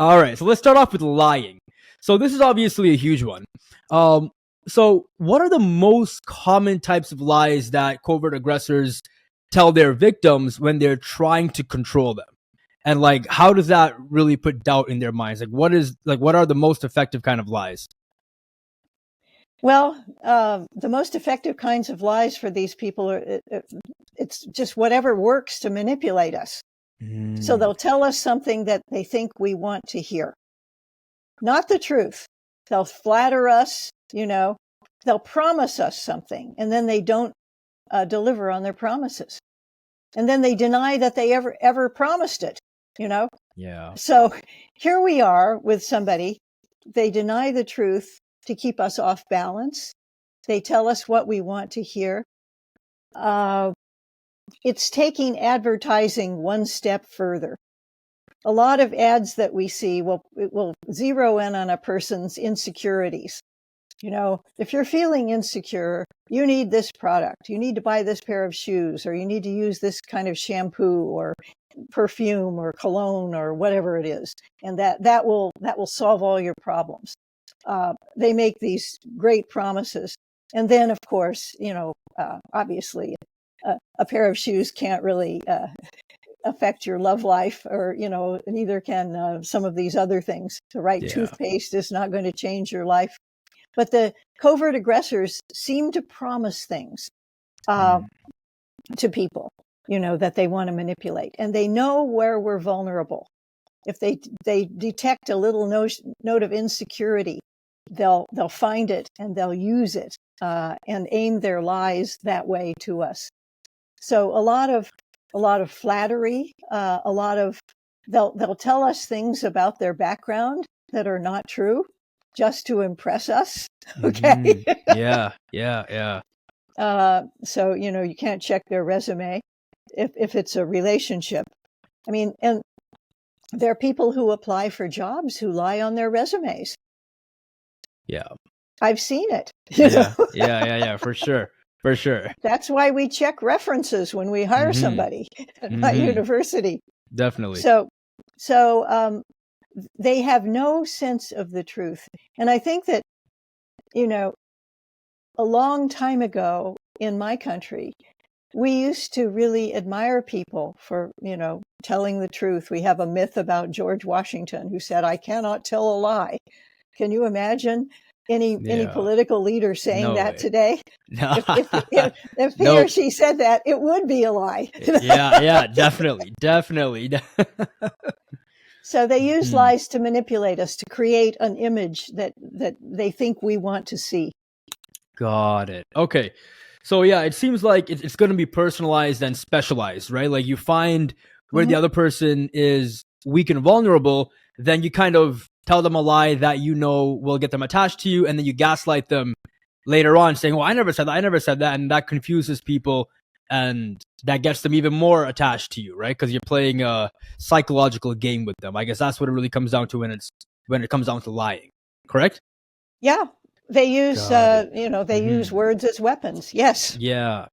All right, so let's start off with lying. So this is obviously a huge one. So what are the most common types of lies that covert aggressors tell their victims when they're trying to control them? And like, how does that really put doubt in their minds? What are the most effective kind of lies? Well, the most effective kinds of lies for these people are, it's just whatever works to manipulate us. So they'll tell us something that they think we want to hear. Not the truth. They'll flatter us, they'll promise us something, and then they don't deliver on their promises. And then they deny that they ever promised it, Yeah. So here we are with somebody. They deny the truth to keep us off balance. They tell us what we want to hear. It's taking advertising one step further. A lot of ads that we see will zero in on a person's insecurities. If you're feeling insecure, you need this product. You need to buy this pair of shoes, or you need to use this kind of shampoo or perfume or cologne or whatever it is. And that will solve all your problems. They make these great promises. And then, of course, obviously a pair of shoes can't really affect your love life, or neither can some of these other things. The right toothpaste is not going to change your life, but the covert aggressors seem to promise things to people, that they want to manipulate, and they know where we're vulnerable. If they detect a little note of insecurity, they'll find it and they'll use it and aim their lies that way to us. So a lot of flattery, they'll tell us things about their background that are not true, just to impress us. Okay. Yeah. So you can't check their resume if it's a relationship. I mean, and there are people who apply for jobs who lie on their resumes. Yeah. I've seen it. Yeah, for sure. For sure. That's why we check references when we hire somebody at my university. Definitely. So they have no sense of the truth. And I think that, a long time ago in my country, we used to really admire people for, telling the truth. We have a myth about George Washington, who said, "I cannot tell a lie." Can you imagine any political leader saying that today? No. If he or she said that, it would be a lie. Yeah, definitely. So they use lies to manipulate us, to create an image that they think we want to see. Got it. Okay. So yeah, it seems like it's going to be personalized and specialized, right? Like you find where the other person is weak and vulnerable, then you kind of tell them a lie that will get them attached to you, and then you gaslight them later on saying, "Well, I never said that," and that confuses people, and that gets them even more attached to you, right? Because you're playing a psychological game with them. I guess that's what it really comes down to when it comes down to lying, correct? Yeah. They use, use words as weapons. Yes. Yeah.